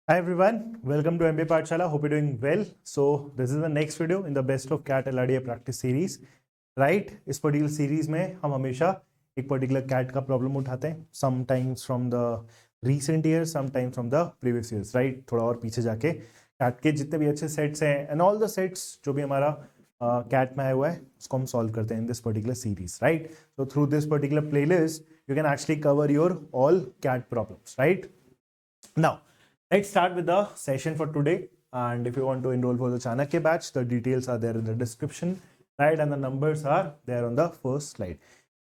Hi everyone, welcome to MBA Pathshala. Hope you're doing well. So this is the next video in the Best of Cat LRDA practice series. Right? इस particular series में हम हमेशा एक particular cat का problem उठाते हैं. Sometimes from the recent years, sometimes from the previous years. Right? थोड़ा और पीछे जाके कैट के जितने भी अच्छे सेट्स हैं and all the sets जो भी हमारा कैट में आया हुआ है उसको हम सॉल्व करते हैं in this particular series. Right? So through this particular playlist, you can actually cover your all cat problems. Right? Now. Let's start with the session for today. And if you want to enroll for the Chanakya batch, the details are there in the description, right? And the numbers are there on the first slide.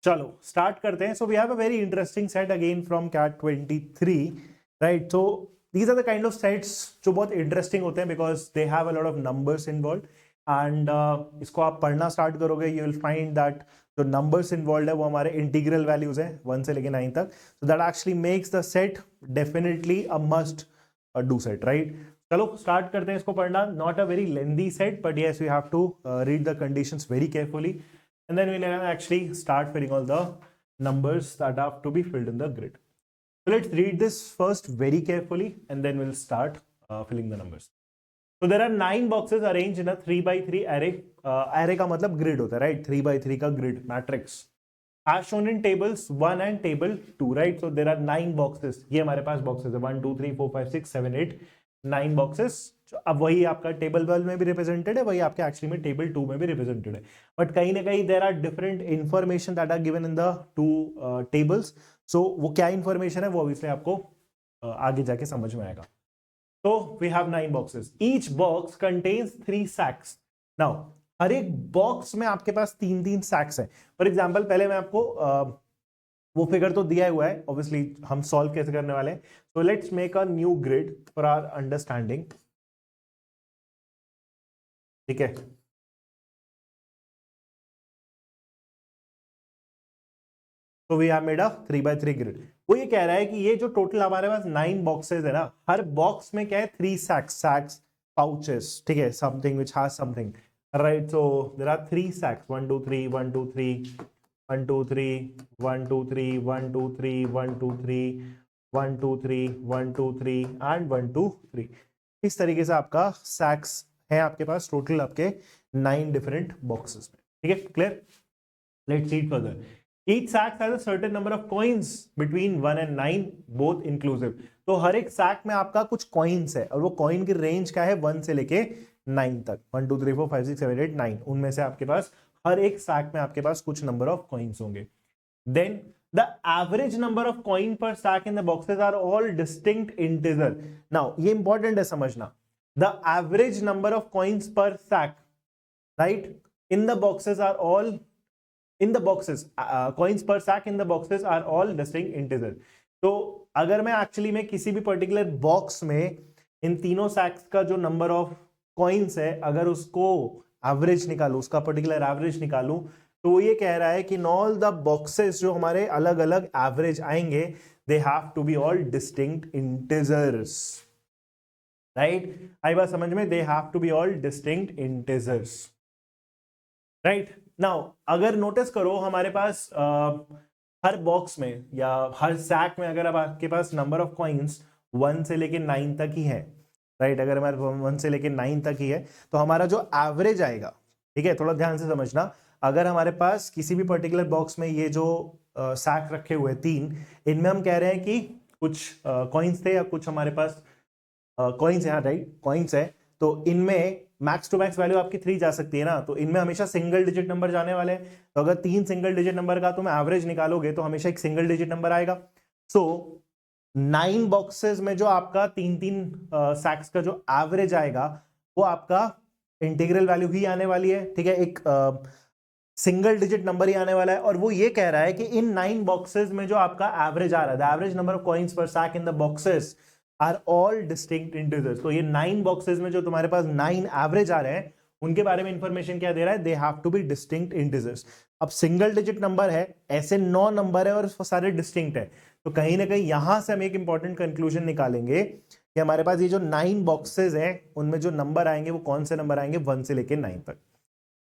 Chalo, start karte hain. So we have a very interesting set again from CAT 23, right? So these are the kind of sets जो बहुत interesting होते हैं because they have a lot of numbers involved. And इसको आप पढ़ना start करोगे, you will find that जो numbers involved है वो हमारे integral values हैं 1 से लेके 9 तक. So that actually makes the set definitely a must do set, right? चलो start करते हैं इसको पढ़ना. Not a very lengthy set, but yes, we have to read the conditions very carefully, and then we'll actually start filling all the numbers that have to be filled in the grid. So let's read this first very carefully, and then we'll start filling the numbers. So there are 9 boxes arranged in a 3x3 array. Array का मतलब grid होता है, right? 3x3 का grid matrix. As shown in tables 1 and table 2, right? So there are 9 boxes. ये हमारे पास boxes है 1 2 3 4 5 6 7 8 9 boxes. अब वही आपका टेबल 1 में भी रिप्रेजेंटेड है, वही आपके एक्चुअली में टेबल 2 में भी रिप्रेजेंटेड है, बट कहीं ना कहीं there are different information that are given in the two tables. So वो क्या इंफॉर्मेशन है वो ऑब्वियसली आपको आगे जाके समझ में आएगा. तो we have 9 boxes. Each box contains 3 sacks. Now हर एक बॉक्स में आपके पास 3 सैक्स है. फॉर एग्जाम्पल पहले मैं आपको वो फिगर तो दिया हुआ है, ऑब्वियसली हम सॉल्व कैसे करने वाले हैं. So let's make a new grid for our understanding. ठीक है, तो we have made a 3x3 grid. वो ये कह रहा है कि ये जो टोटल हमारे पास 9 बॉक्सेस है ना, हर बॉक्स में क्या है 3 सैक्स पाउचेस. ठीक है, something which has something, right? So there are 3 sacks 1 2 3 1 2 3 1 2 3 1 2 3 1 2 3 1 2 3 1 2 3 1 2 3 and 1 2 3. इस तरीके से आपका सैक्स है आपके पास टोटल आपके 9 डिफरेंट बॉक्सेस में. ठीक है, clear? Let's read further. Each sack has a certain number of coins between 1 and 9, both inclusive. तो हर एक सैक में आपका कुछ कॉइन्स है और वो कॉइन की रेंज क्या है 1 से लेके 9 तक. 1 2 3 4 5 6 7 8 9. उनमें से आपके पास हर एक सैक में आपके पास कुछ नंबर ऑफ कॉइन्स होंगे. Then the average number of coin per sack in the boxes are all distinct integer. Now ये इंपॉर्टेंट है समझना. The average number of coins per sack, right, in the boxes are all in the boxes, coins per sack in the boxes are all distinct integer. तो अगर मैं actually में किसी भी particular box में इन तीनों सैक्स का जो नंबर ऑफ कॉइन्स है अगर उसको एवरेज निकालूं, उसका पर्टिकुलर एवरेज निकालूं, तो वो ये कह रहा है कि इन ऑल द बॉक्सेस जो हमारे अलग अलग एवरेज आएंगे they have to be all distinct integers. Right, आई बात समझ में? They have to be all distinct integers. Right. Now अगर नोटिस करो हमारे पास हर बॉक्स में या हर सैक में अगर अब आपके पास नंबर ऑफ कॉइन्स 1 से लेके 9 तक ही है, राइट, अगर हमारे 1 से लेके 9 तक ही है तो हमारा जो एवरेज आएगा, ठीक है, थोड़ा ध्यान से समझना. अगर हमारे पास किसी भी पर्टिकुलर बॉक्स में ये जो सैक रखे हुए 3, इनमें हम कह रहे हैं कि कुछ कॉइन्स थे या कुछ हमारे पास कॉइन्स है, राइट, कॉइन्स है, तो इनमें मैक्स टू मैक्स वैल्यू आपकी 3 जा सकती है ना. तो इनमें हमेशा सिंगल डिजिट नंबर जाने वाले हैं. तो अगर 3 सिंगल डिजिट नंबर का तुम एवरेज निकालोगे तो हमेशा एक सिंगल डिजिट नंबर आएगा. सो 9 बॉक्सेस में जो आपका 3 सैक्स का जो एवरेज आएगा वो आपका इंटीग्रल वैल्यू ही आने वाली है. ठीक है, एक सिंगल डिजिट नंबर ही आने वाला है. और वो ये कह रहा है कि इन 9 बॉक्सेस में जो आपका एवरेज आ रहा है, the average number of coins per sack in the boxes are all distinct integers. तो ये 9 बॉक्सेस में जो तुम्हारे पास 9 एवरेज आ रहे हैं उनके बारे में इंफॉर्मेशन क्या दे रहा है? They have to be distinct integers. अब सिंगल डिजिट नंबर है, ऐसे 9 नंबर है और सारे डिस्टिंक्ट है. तो कहीं ना कहीं यहां से हम एक इंपॉर्टेंट कंक्लूजन निकालेंगे कि हमारे पास ये जो 9 बॉक्सेस हैं उनमें जो नंबर आएंगे वो कौन से नंबर आएंगे 1 से लेके 9 तक.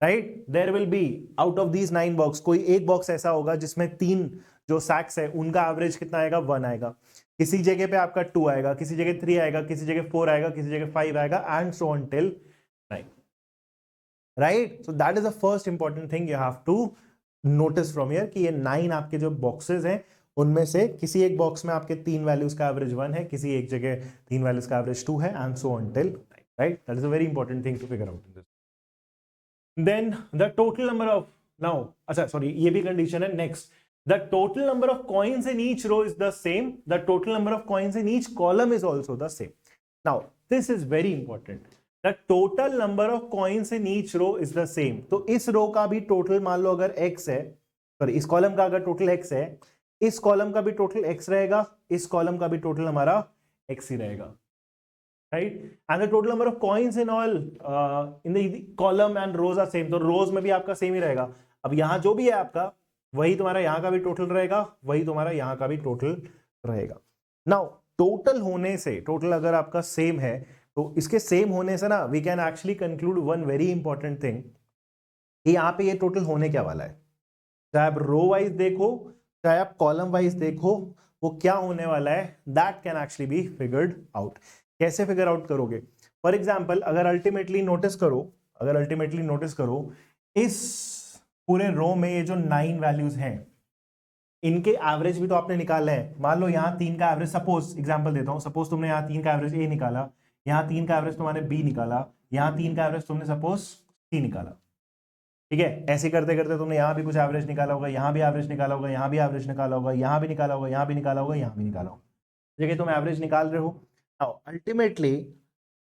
Right, there will be out of these 9 box कोई एक बॉक्स ऐसा होगा जिसमें 3 जो सैक्स है उनका एवरेज कितना आएगा? 1 आएगा. किसी जगह पे आपका 2 आएगा, किसी जगह 3 आएगा, किसी जगह 4 आएगा, किसी जगह 5 आएगा, and so on till 9, right? So that is the first important thing you have to notice from here कि ये 9 आपके जो बॉक्सेस हैं उनमें से किसी एक बॉक्स में आपके 3 वैल्यूज का एवरेज 1 है, किसी एक जगह 3 वैल्यूज का एवरेज 2 है, and so on till 9, right? That is a very important thing to figure out in this. Then the total number of, now अच्छा sorry ये भी condition है. Next, the total number of coins in each row is the same, the total number of coins in each column is also the same. Now this is very important, the total number of coins in each row is the same. तो इस रो का भी total मान लो अगर x है, sorry इस column का अगर टोटल x है, इस कॉलम का भी टोटल x रहेगा, इस कॉलम का भी टोटल हमारा x ही रहेगा, right? And the total number of coins in all in the column and rows are same. तो rows में भी आपका सेम ही रहेगा. अब यहां जो भी है आपका वही तुम्हारा यहां का भी टोटल रहेगा, वही तुम्हारा यहां का भी टोटल रहेगा. नाउ टोटल होने से, टोटल अगर आपका सेम है तो इसके सेम होने से ना we can actually conclude one very important thing कि यहाँ पे ये टोटल होने क्या वाला है. चाहे आप रो वाइज देखो, चाहे आप कॉलम वाइज देखो, वो क्या होने वाला है that can actually be figured out. कैसे फिगर आउट करोगे? फॉर एग्जाम्पल अगर अल्टीमेटली नोटिस करो, इस पूरे रो में ये जो 9 वैल्यूज हैं इनके एवरेज भी तो आपने निकाले हैं. मान लो यहाँ 3 का एवरेज, सपोज एग्जांपल देता हूँ, सपोज तुमने यहाँ 3 का एवरेज ए निकाला, यहाँ 3 का एवरेज तुमने बी निकाला, यहाँ 3 का एवरेज तुमने सपोज सी निकाला. ठीक है, ऐसे करते करते तुमने यहाँ भी कुछ एवरेज निकाला होगा, यहाँ भी एवरेज निकाला होगा, यहाँ भी एवरेज निकाला होगा, यहाँ भी निकाला होगा, यहाँ भी निकाला होगा, यहाँ भी निकाला होगा. जगह तुम एवरेज निकाल रहे हो. अल्टीमेटली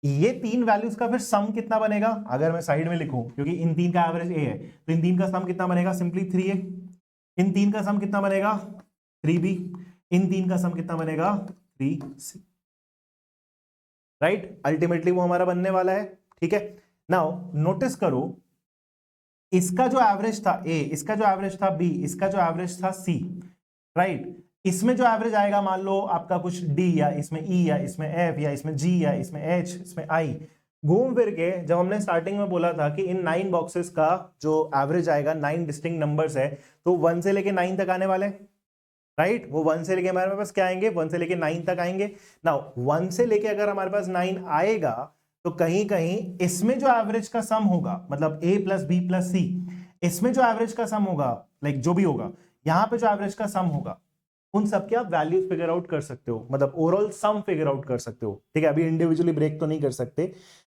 ये 3 वैल्यूज का फिर सम कितना बनेगा अगर मैं साइड में लिखूं, क्योंकि इन 3 का एवरेज ए है तो इन 3 का सम कितना बनेगा, सिंपली 3a. इन 3 का सम कितना बनेगा, 3b. इन 3 का सम कितना बनेगा, 3c, राइट? अल्टीमेटली वो हमारा बनने वाला है. ठीक है, नाउ नोटिस करो इसका जो एवरेज था ए, इसका जो एवरेज था बी, इसका जो एवरेज था सी, राइट? इसमें जो एवरेज आएगा मान लो आपका कुछ डी, या इसमें ई, या इसमें एफ, या इसमें जी, या इसमें एच, इसमें आई. घूम फिर के जब हमने स्टार्टिंग में बोला था कि इन 9 बॉक्सेस का जो एवरेज आएगा, 9 डिस्टिंक्ट नंबर्स है, तो 1 से लेके 9 तक आने वाले, राइट? वो 1 से लेके हमारे पास क्या आएंगे, 1 से लेके 9 तक आएंगे. नाउ 1 से लेके अगर हमारे पास 9 आएगा तो कहीं कहीं इसमें जो एवरेज का सम होगा, मतलब a प्लस बी प्लस सी, इसमें जो एवरेज का सम होगा, लाइक जो भी होगा, यहाँ पे जो एवरेज का सम होगा, उन सब के आप वैल्यूज फिगर आउट कर सकते हो, मतलब ओवरऑल सम फिगर आउट कर सकते हो. ठीक है, अभी इंडिविजुअली ब्रेक तो नहीं कर सकते,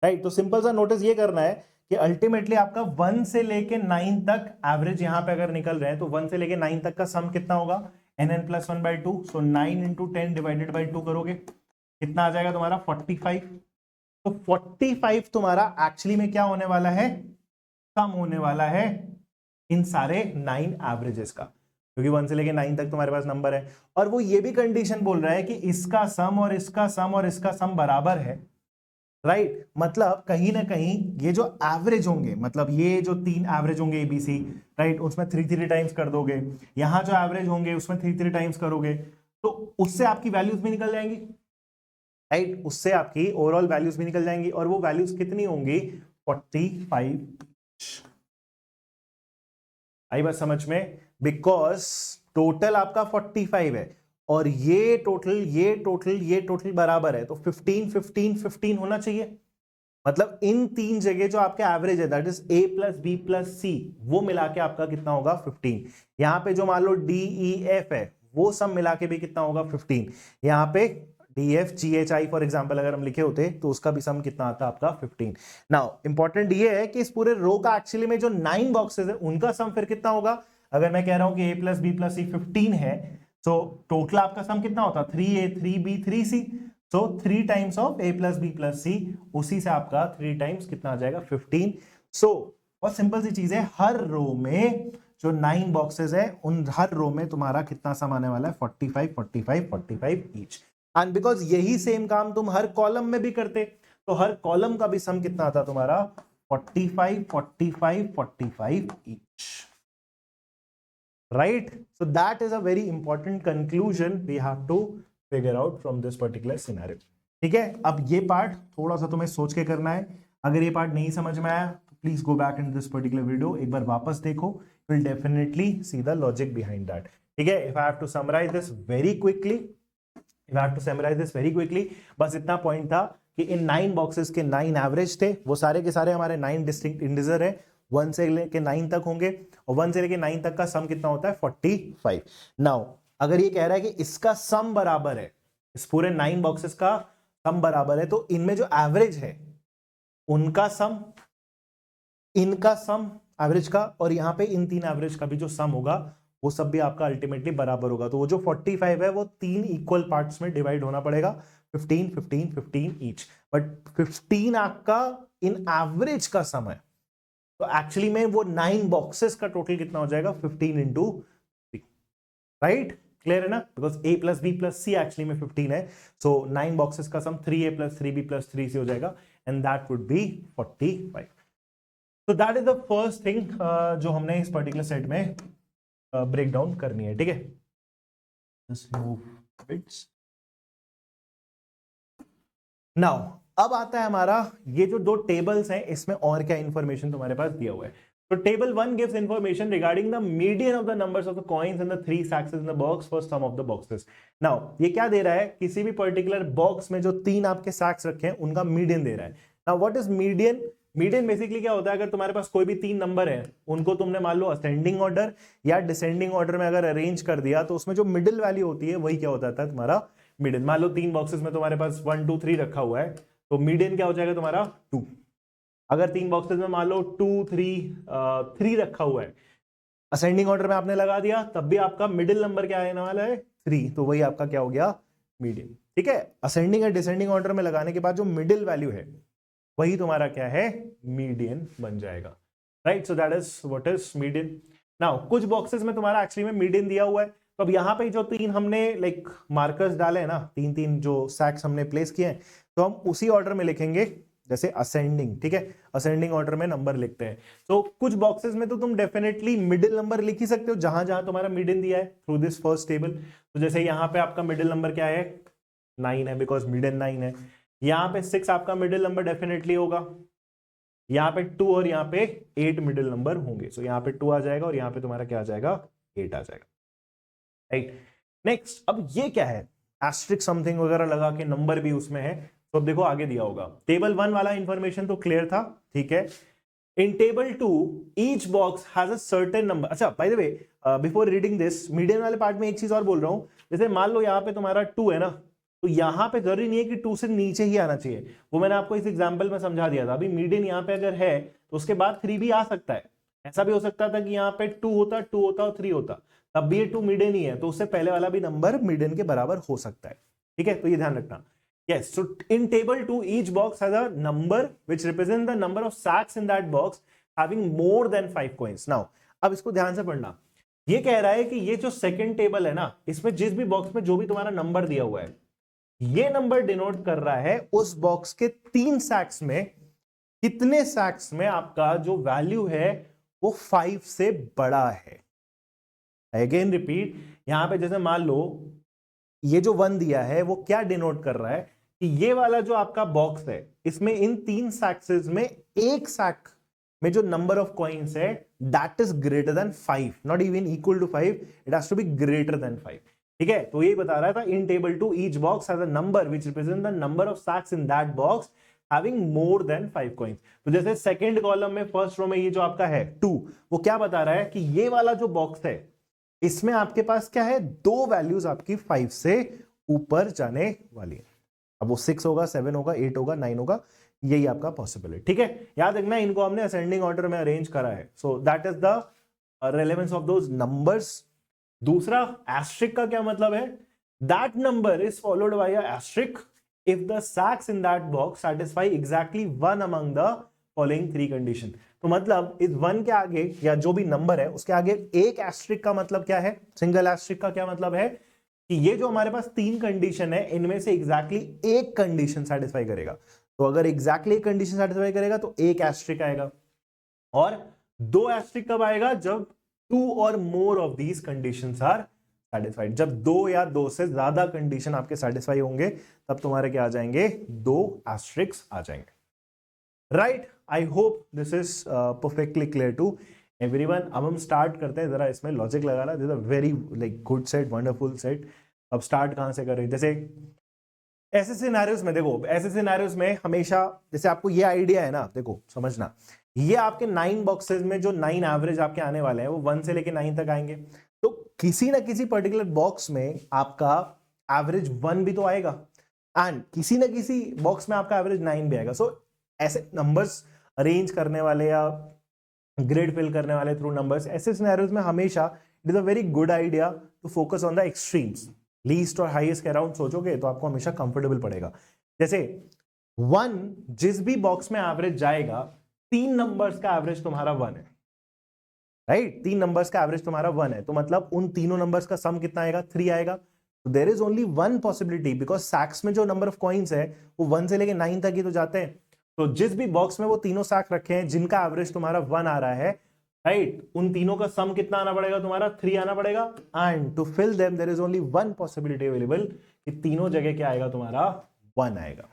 राइट? तो सिंपल सा नोटिस ये करना है कि अल्टीमेटली आपका 1 से लेके 9 तक एवरेज यहाँ पे अगर निकल रहे हैं तो 1 से लेके 9 तक का सम कितना होगा, nn plus 1/2. So 9 into 10 divided by 2 करोगे, कितना आ जाएगा तुम्हारा, 45. तो 45 तुम्हारा एक्चुअली में क्या होने वाला है, सम होने वाला है इन सारे 9 एवरेजेस का, क्योंकि 1 से लेके 9 तक तुम्हारे पास नंबर है. और वो ये भी कंडीशन बोल रहा है कि इसका सम और इसका सम और इसका सम बराबर है, राइट? मतलब कहीं ना कहीं ये जो एवरेज होंगे, मतलब ये जो 3 एवरेज होंगे एबीसी, राइट, उसमें 3 टाइम्स कर दोगे, यहां जो एवरेज होंगे उसमें 3 टाइम्स करोगे, तो उससे आपकी वैल्यूज भी निकल जाएंगी, राइट? उससे आपकी ओवरऑल वैल्यूज भी निकल जाएंगी. और वो वैल्यूज कितनी होंगी, 45. आई बात समझ में? बिकॉज टोटल आपका 45 है और ये टोटल बराबर है, तो 15 15 15 होना चाहिए. मतलब इन 3 जगह जो आपका एवरेज है, that is a plus B plus C, वो मिला के आपका कितना होगा, 15. यहाँ पे जो मान लो डी ई एफ है वो सब मिला के भी कितना होगा, 15. यहाँ पे D F G H I for example अगर हम लिखे होते तो उसका भी सम कितना आता, आपका 15. नाउ इंपॉर्टेंट ये है कि इस पूरे रो का एक्चुअली में जो 9 बॉक्सेस है उनका सम फिर कितना होगा. अगर मैं कह रहा हूं कि a प्लस बी प्लस सी 15 है, तो टोटल आपका सम कितना होता, 3a 3b 3c. So 3 times of a plus B plus C, उसी से आपका 3 टाइम्स कितना आ जाएगा, 15. सो बहुत सिंपल सी चीज है, हर रो में जो 9 बॉक्सेस है उन हर रो में तुम्हारा कितना सम आने वाला है, 45 45 45 ईच. एंड बिकॉज यही सेम काम तुम हर कॉलम में भी करते, तो हर कॉलम का भी सम कितना आता तुम्हारा, 45 45 45 each, right? So that is a very important conclusion we have to figure out from this particular scenario. ठीक है, अब ये पार्ट थोड़ा सा तुम्हें सोच के करना है. अगर ये पार्ट नहीं समझ में आया तो please go back in this particular video, एक बार वापस देखो, will definitely see the logic behind that. ठीक है, if I have to summarise this very quickly, you have to summarise this very quickly. बस इतना पॉइंट था कि इन 9 बॉक्सेस के 9 एवरेज थे, वो सारे के सारे हमारे 9 डिस्टिंक्ट इंटीजर है, 1 से लेके 9 तक होंगे, और 1 से लेके 9 तक का सम कितना होता है 45। नाउ अगर ये कह रहा है कि इसका सम बराबर है, इस पूरे 9 बॉक्सेस का सम बराबर है, तो इनमें जो एवरेज है उनका सम, इनका सम एवरेज का, और यहां पे इन 3 एवरेज का भी जो सम होगा वो सब भी आपका अल्टीमेटली बराबर होगा। तो वो जो 45 है वो 3 इक्वल पार्ट्स में डिवाइड होना पड़ेगा, 15 15 15 ईच, बट 15 आपका इन एवरेज का सम है, तो एक्चुअली में वो 9 बॉक्सेस का टोटल कितना हो जाएगा 15 इंटू 3, राइट? क्लियर है ना? Because a plus B plus C actually में 15 है, सो 9 बॉक्सेस का सम 3a plus 3b plus 3c हो जाएगा, एंड दैट वुड बी 45। तो that is the first thing जो हमने इस पर्टिकुलर सेट में ब्रेक डाउन करनी है, ठीक है? Just move bits. नाउ अब आता है हमारा ये जो 2 टेबल्स हैं, इसमें और क्या इंफॉर्मेशन तुम्हारे पास दिया हुआ है। तो table 1 gives information regarding the median of the numbers of the coins in the 3 sacks in the box for some of the boxes. Now ये क्या दे रहा है, किसी भी पर्टिकुलर बॉक्स में जो 3 आपके सैक्स रखे हैं उनका मीडियन दे रहा है। Now what is median? Median basically क्या होता है, अगर तुम्हारे पास कोई भी 3 नंबर है, उनको तुमने मान लो असेंडिंग ऑर्डर या डिसेंडिंग ऑर्डर में अगर अरेंज कर दिया, तो उसमें जो मिडिल वैल्यू होती है वही क्या होता है तुम्हारा मीडियन। मान लो 3 बॉक्सेस में तुम्हारे पास 1 2 3 रखा हुआ है, तो मीडियन क्या हो जाएगा तुम्हारा 2। अगर 3 बॉक्सेस में मान लो 2 3 रखा हुआ है, असेंडिंग ऑर्डर में आपने लगा दिया, तब भी आपका मिडिल नंबर क्या आने वाला है 3, तो वही आपका क्या हो गया मीडियन, ठीक है? असेंडिंग या डिसेंडिंग ऑर्डर में लगाने के बाद जो मिडिल वैल्यू है वही तुम्हारा क्या है मीडियन बन जाएगा, right? So that is what is median. Now कुछ बॉक्सेस में तुम्हारा एक्चुअली में मीडियन दिया हुआ है, तो अब यहाँ पे जो 3 हमने लाइक मार्कर्स डाले हैं ना, 3 जो सैक्स हमने प्लेस किए हैं, तो हम उसी ऑर्डर में लिखेंगे जैसे असेंडिंग, ठीक है? असेंडिंग ऑर्डर में नंबर लिखते हैं। तो कुछ बॉक्सेस में तो तुम डेफिनेटली मिडिल नंबर लिख ही सकते हो जहां जहां तुम्हारा मीडियन दिया है थ्रू दिस फर्स्ट टेबल। तो जैसे यहाँ पे आपका मिडिल नंबर क्या है 9 है, बिकॉज मीडियन 9 है। यहाँ पे 6 आपका मिडिल नंबर डेफिनेटली होगा, यहाँ पे 2 और यहाँ पे 8 मिडिल नंबर होंगे। सो यहाँ पे 2 आ जाएगा और यहाँ पे तुम्हारा क्या आ जाएगा 8 आ जाएगा, राइट? नेक्स्ट, अब ये क्या है, एस्ट्रिक समथिंग वगैरह लगा के नंबर भी उसमें है। तो अब देखो आगे दिया होगा, टेबल 1 वाला इंफॉर्मेशन तो क्लियर था, ठीक है? In table 2 each box has a certain number. अच्छा by the way, before reading this, median वाले पार्ट में एक चीज और बोल रहा हूं, जैसे मान लो यहाँ पे तुम्हारा 2 है ना, तो यहाँ पे जरूरी नहीं है कि 2 से नीचे ही आना चाहिए, वो मैंने आपको इस एग्जाम्पल में समझा दिया था। अभी मीडियन यहाँ पे अगर है तो उसके बाद 3 भी आ सकता है, ऐसा भी हो सकता था कि यहाँ पे 2 होता 2 होता और 3 होता, तब भी ये 2 मीडियन ही है, तो उससे पहले वाला भी नंबर मीडियन के बराबर हो सकता है, ठीक है? तो ये ध्यान रखना। Yes, so in table 2, each box has a number which represents the number of sacks in that box having more than 5 coins. Now, अब इसको ध्यान से पढ़ना। ये कह रहा है कि ये जो सेकंड टेबल है ना, इसमें जिस भी बॉक्स में जो भी तुम्हारा नंबर दिया हुआ है, ये नंबर डिनोट कर रहा है उस बॉक्स के 3 सैक्स में कितने सैक्स में आपका जो वैल्यू है वो 5 से बड़ा है। अगेन रिपीट, यहां पे जैसे मान लो ये जो 1 दिया है वो क्या डिनोट कर रहा है कि ये वाला जो आपका बॉक्स है, इसमें इन 3 सैक्सेस में एक सैक में जो नंबर ऑफ कॉइन्स है that is greater than 5, not even equal to 5, it has to be greater than 5, ठीक है? तो यही बता रहा था, in table 2 each box has a number which represent the number of sacks in that box having more than 5 coins. तो जैसे second column में फर्स्ट रो में ये जो आपका है 2, वो क्या बता रहा है कि ये वाला जो बॉक्स है इसमें आपके पास क्या है, 2 वैल्यूज आपकी 5 से ऊपर जाने वाली है। अब वो 6 होगा, 7 होगा, 8 होगा, 9 होगा, यही आपका पॉसिबल है, ठीक है? याद रखना इनको हमने असेंडिंग ऑर्डर में अरेंज करा है, so that is the relevance of those numbers. दूसरा, एस्ट्रिक का क्या मतलब है, that number is followed by a asterisk if the sacks in that box satisfy exactly one among the following 3 condition. तो मतलब इस 1 के आगे या जो भी नंबर है उसके आगे एक एस्ट्रिक का मतलब क्या है, सिंगल एस्ट्रिक का क्या मतलब है कि ये जो हमारे पास 3 कंडीशन है इनमें से एग्जैक्टली एक कंडीशन सेटिस्फाई करेगा। तो अगर एग्जैक्टली एक कंडीशन सेटिस्फाई करेगा तो एक एस्ट्रिक आएगा, और 2 एस्ट्रिक कब आएगा, जब 2 और more of these conditions are satisfied. जब 2 या 2 से ज्यादा कंडीशन आपके सेटिस्फाई होंगे तब तुम्हारे क्या आ जाएंगे, 2 एस्ट्रिक्स आ जाएंगे, right? I hope this is perfectly clear to everyone. अब हम स्टार्ट करते हैं, जरा इसमें लॉजिक लगाना। This is a very like good set, wonderful set. अब स्टार्ट कहां से करें? जैसे ऐसे सिनेरियोस में देखो, ऐसे सिनेरियोस में हमेशा जैसे आपको ये आइडिया है ना, देखो समझना, ये आपके 9 बॉक्सेस में जो 9 एवरेज आपके आने वाले हैं वो 1 से लेके 9 तक आएंगे, तो किसी ना किसी पर्टिकुलर बॉक्स में आपका एवरेज 1 भी तो आएगा एंड किसी ना किसी बॉक्स में आपका एवरेज 9 भी आएगा। सो ऐसे नंबर्स अरेंज करने वाले या ग्रिड फिल करने वाले थ्रू नंबर्स, ऐसे सिनेरियोस में हमेशा it is a very good idea to focus on the extremes. Least और हाईएस्ट के अराउंड सोचोगे तो आपको हमेशा कंफर्टेबल पड़ेगा। जैसे 1 जिस भी बॉक्स में एवरेज जाएगा, 3 नंबर्स का एवरेज तुम्हारा 1 है, राइट? 3 नंबर्स का एवरेज तुम्हारा 1 है, तो मतलब उन तीनों नंबर्स का सम कितना आएगा? 3 आएगा। तो there is only one possibility, because sacks में जो नंबर ऑफ कॉइन्स है वो 1 से लेके 9 तक ही तो जाते हैं। तो जिस भी बॉक्स में वो तीनों सैक रखे हैं जिनका एवरेज तुम्हारा 1 आ रहा है, राइट, उन तीनों का सम कितना आना पड़ेगा? तुम्हारा 3 आना पड़ेगा। And to fill them there is only one possibility available, कि तीनों जगह क्या आएगा? तुम्हारा 1 आएगा,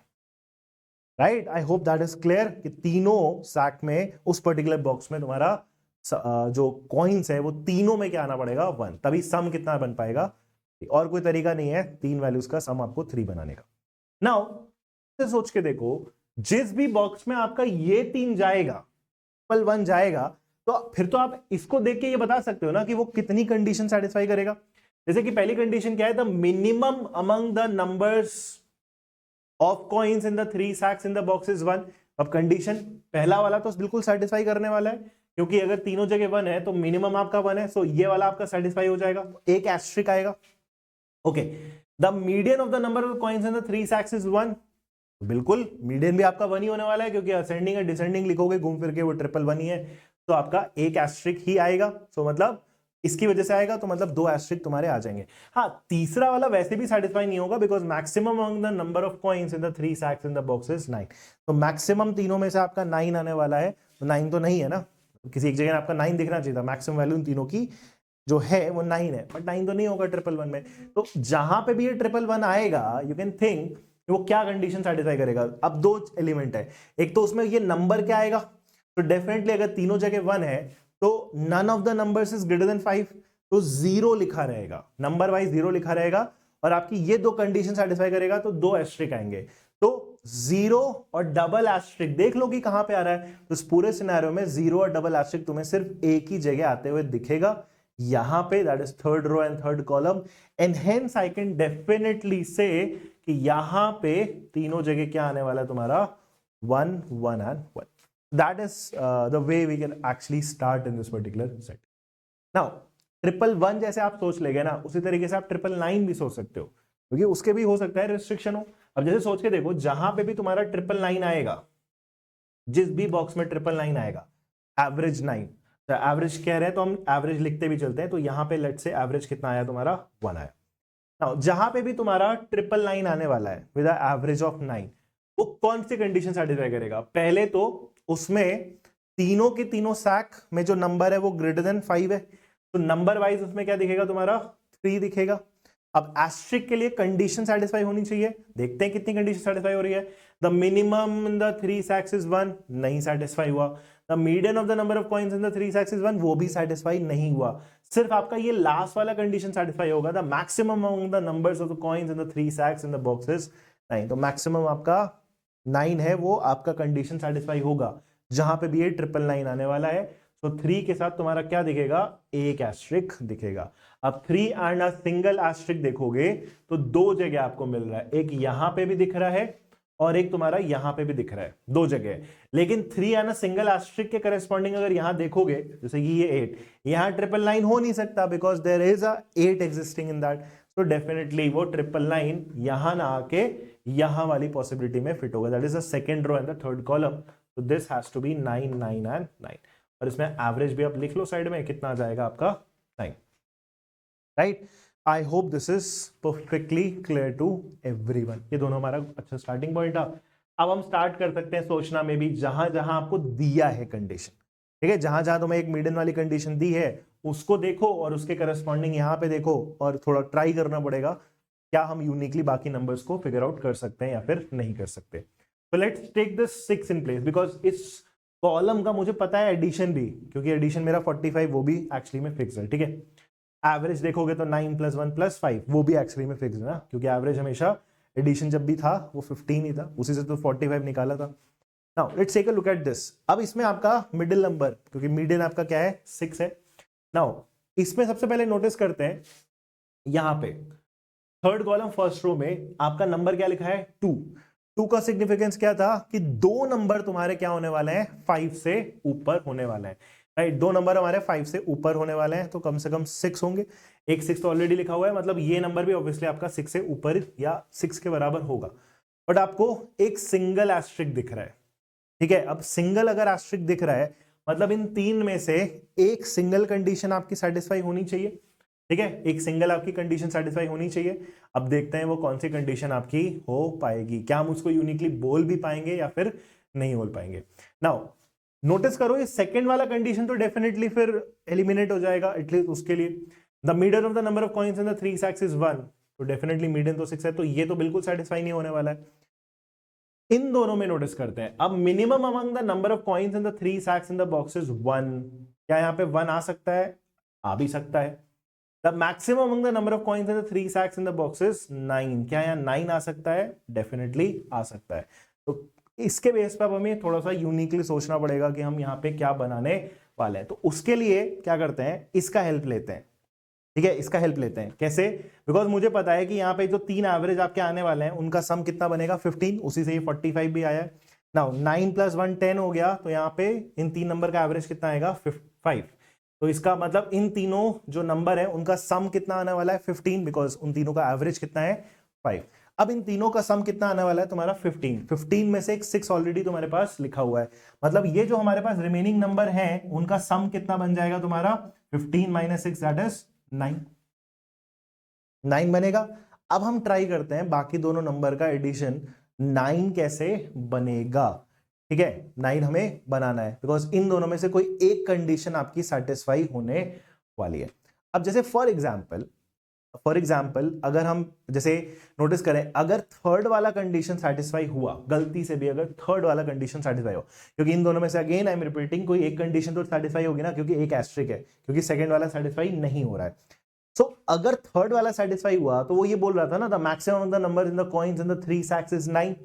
right? I hope that is clear कि तीनों सैक में उस पर्टिकुलर बॉक्स में तुम्हारा जो कॉइन्स है वो तीनों में क्या आना पड़ेगा? 1, तभी सम कितना बन पाएगा। और कोई तरीका नहीं है 3 वैल्यूज का सम आपको 3 बनाने का। नाउ सोच के देखो, जिस भी बॉक्स में आपका ये 3 जाएगा, 1 जाएगा, तो फिर तो आप इसको देख के ये बता सकते हो ना कि वो कितनी कंडीशन सेटिस्फाई करेगा। जैसे कि पहली कंडीशन क्या है? The minimum among the numbers of coins in the 3 sacks in the box is 1। अब कंडीशन पहला वाला तो बिल्कुल सेटिस्फाई करने वाला है, क्योंकि अगर तीनों जगह 1 है तो मिनिमम आपका 1 है, सो ये वाला आपका सेटिस्फाई हो जाएगा, एक एस्ट्रिक आएगा। Okay, the median of the number of coins in the 3 sacks is 1। बिल्कुल मीडियन भी आपका 1 ही होने वाला है, क्योंकि असेंडिंग और डिसेंडिंग लिखोगे घूम फिर के वो ट्रिपल 1 ही है, तो आपका एक एस्ट्रिक ही आएगा। सो मतलब इसकी वजह से आएगा, तो मतलब 2 एस्ट्रिक तुम्हारे आ जाएंगे। हाँ, तीसरा वाला वैसे भी सेटिस्फाई नहीं होगा, because maximum among the number of coins in the 3 sacks in the box is 9। तो मैक्सिमम तीनों में से आपका 9 आने वाला है, तो 9 तो नहीं है ना, किसी एक जगह आपका 9 दिखना चाहिए था। मैक्सिमम वैल्यू इन तीनों की जो है वो 9 है, बट 9 तो नहीं होगा 111 में। तो जहां पे भी ये 111 आएगा, यू कैन थिंक वो क्या कंडीशन सेटिस्फाई करेगा। अब 2 एलिमेंट है, एक तो उसमें ये नंबर क्या आएगा, तो डेफिनेटली अगर तीनों जगह 1 है तो none of the numbers is greater than 5, तो 0 लिखा रहेगा, नंबर वाइज 0 लिखा रहेगा, और आपकी ये 2 कंडीशन सेटिस्फाई करेगा तो 2 एस्ट्रिक आएंगे। तो 0 और डबल एस्ट्रिक देख लो कि कहां पे आ रहा है। तो इस पूरे सिनेरियो में 0 और डबल एस्ट्रिक तुम्हें सिर्फ एक ही जगह आते हुए दिखेगा, यहां पे, that is third row and third column. And hence I can definitely say कि यहां पे तीनों जगह क्या आने वाला है तुम्हारा? 1 1 and 1। That is the way we can actually start in this particular set. Now 111 जैसे आप सोच लेंगे ना, उसी तरीके से आप 999 भी सोच सकते हो, क्योंकि उसके भी हो सकता है रिस्ट्रिक्शन हो। अब जैसे सोच के देखो, जहां पे भी तुम्हारा 999 आएगा, जिस भी बॉक्स में 999 आएगा, एवरेज 9, तो एवरेज कह रहे हैं तो हम एवरेज लिखते भी चलते हैं। तो यहां पे लेट से एवरेज कितना आया तुम्हारा? 1 आया। नाउ जहां पे भी तुम्हारा 999 आने वाला है विद एवरेज ऑफ 9, वो कौन सी कंडीशन सेटिस्फाई करेगा? पहले तो उसमें तीनों के तीनों सैक में जो नंबर है वो ग्रेटर देन 5 है, तो नंबर वाइज उसमें क्या दिखेगा तुम्हारा? 3 दिखेगा। अब एस्ट्रिक के लिए कंडीशन सेटिस्फाई होनी चाहिए, देखते हैं कितनी कंडीशन सेटिस्फाई हो रही है। The minimum in the 3 sacks is 1, नहीं सेटिस्फाई हुआ। The median of the number of coins in the 3 sacks is 1, वो भी सेटिस्फाई नहीं हुआ। सिर्फ आपका ये लास्ट वाला कंडीशन सेटिस्फाई होगा, the maximum among the numbers of the coins in the 3 sacks in the box is 9। तो मैक्सिमम आपका 9 है, वो आपका कंडीशन सेटिस्फाई होगा जहां पे भी ये 999 आने वाला है। तो 3 के साथ तुम्हारा क्या दिखेगा? एक एस्ट्रिक दिखेगा। अब 3 एंड अ सिंगल एस्ट्रिक देखोगे तो 2 जगह आपको मिल रहा है, एक यहां पे भी दिख रहा है और एक तुम्हारा यहां पे भी दिख रहा है, 2 जगह। लेकिन 3 एंड अ सिंगल एस्ट्रिक के करस्पॉन्डिंग अगर यहां देखोगे, जैसे कि ये 8, यहां 999 हो नहीं सकता, because there is a 8 existing in that. तो डेफिनेटली वो 999 यहां ना आके यहां वाली पॉसिबिलिटी में फिट होगा, that is the second row and the third column. तो this has to be 9 9 and 9। और इसमें एवरेज भी आप लिख लो साइड में, कितना आ जाएगा आपका? 9, right? I hope this is perfectly clear to everyone. ये दोनों हमारा अच्छा स्टार्टिंग पॉइंट था। अब हम स्टार्ट कर सकते हैं सोचना में भी, जहां जहां आपको दिया है कंडीशन, ठीक है, जहां जहां तुम्हें एक मीडियन वाली कंडीशन दी है उसको देखो और उसके करस्पॉन्डिंग यहां पे देखो, और थोड़ा ट्राई करना पड़ेगा क्या हम यूनिकली बाकी नंबर्स को फिगर आउट कर सकते हैं या फिर नहीं कर सकते। तो let's take this 6 in place, because इस कॉलम का मुझे पता है एडिशन भी, क्योंकि एडिशन मेरा 45 वो भी एक्चुअली में फिक्स है, ठीक है। एवरेज देखोगे तो 9 + 1 + 5, वो भी एक्चुअली में फिक्स है ना, क्योंकि एवरेज हमेशा एडिशन जब भी था वो 15 ही था, उसी से तो 45 निकाला था। Now let's take a look at this. अब इसमें आपका मिडिल नंबर, क्योंकि मीडियन आपका क्या है 6 है। नाउ इसमें सबसे पहले नोटिस करते हैं, यहां पे थर्ड कॉलम फर्स्ट रो में आपका नंबर क्या लिखा है 2। 2 का सिग्निफिकेंस क्या था कि दो नंबर तुम्हारे क्या होने वाले हैं 5 से ऊपर होने वाले हैं, राइट। दो नंबर हमारे 5 से ऊपर होने वाले हैं, तो कम से कम 6 होंगे। एक 6 तो ऑलरेडी लिखा हुआ है, मतलब ये नंबर भी ऑब्वियसली आपका 6 से ऊपर या 6 के बराबर होगा। बट आपको एक सिंगल एस्ट्रिक दिख रहा है, ठीक है। अब सिंगल अगर एस्ट्रिक दिख रहा है, मतलब इन तीन में से एक सिंगल कंडीशन आपकी सेटिस्फाई होनी चाहिए, ठीक है। एक सिंगल आपकी कंडीशन सेटिस्फाई होनी चाहिए। अब देखते हैं वो कौन सी कंडीशन आपकी हो पाएगी, क्या हम उसको यूनिकली बोल भी पाएंगे या फिर नहीं बोल पाएंगे। नाउ नोटिस करो, ये सेकंड वाला कंडीशन तो डेफिनेटली फिर एलिमिनेट हो जाएगा, एटलीस्ट उसके लिए। The median of the number of coins in the 3 sacks is 1, तो डेफिनेटली मीडियन तो 6 है, तो ये तो बिल्कुल सेटिस्फाई नहीं होने वाला है। इन दोनों में नोटिस करते हैं, अब minimum among the number of coins in the 3 sacks in the boxes 1, क्या यहाँ पे 1 आ सकता है? आ भी सकता है। The maximum among the number of coins in the 3 sacks in the boxes 9, क्या यहाँ 9 आ सकता है? डेफिनेटली आ सकता है। तो इसके बेस पर हमें थोड़ा सा यूनिकली सोचना पड़ेगा कि हम यहाँ पे क्या बनाने वाले हैं। तो उसके लिए क्या करते हैं, इसका हेल्प लेते हैं, ठीक है। इसका हेल्प लेते हैं कैसे? बिकॉज मुझे पता है कि यहाँ पे जो तीन एवरेज आपके आने वाले हैं उनका सम कितना बनेगा 15, उसी से ये 45 भी आया है। नाउ 9 + 1 10 हो गया, तो यहाँ पे इन तीन नंबर का एवरेज कितना आएगा 5। तो इसका मतलब इन तीनों जो नंबर है उनका सम कितना आने वाला है 15, बिकॉज उन तीनों का एवरेज कितना है 5। अब इन तीनों का सम कितना आने वाला है तुम्हारा 15। 15 में से एक 6 ऑलरेडी तुम्हारे पास लिखा हुआ है, मतलब ये जो हमारे पास रिमेनिंग नंबर है उनका सम कितना बन जाएगा तुम्हारा 15 - 6 दैट इज 9 बनेगा। अब हम ट्राई करते हैं बाकी दोनों नंबर का एडिशन 9 कैसे बनेगा, ठीक है। 9 हमें बनाना है बिकॉज इन दोनों में से कोई एक कंडीशन आपकी सेटिस्फाई होने वाली है। अब जैसे फॉर एग्जाम्पल अगर हम जैसे नोटिस करें, अगर थर्ड वाला कंडीशन सेटिस्फाई हुआ, गलती से भी अगर थर्ड वाला कंडीशन सेटिस्फाई हो, क्योंकि इन दोनों में से अगेन आई एम रिपीटिंग कोई एक कंडीशन तो सेटिस्फाई होगी ना, क्योंकि एक एस्ट्रिक है, क्योंकि सेकंड वाला सेटिस्फाई नहीं हो रहा है। सो अगर थर्ड वाला सेटिस्फाई हुआ तो वो ये बोल रहा था ना, the maximum of the number in the coins in the 3 sacks is 9।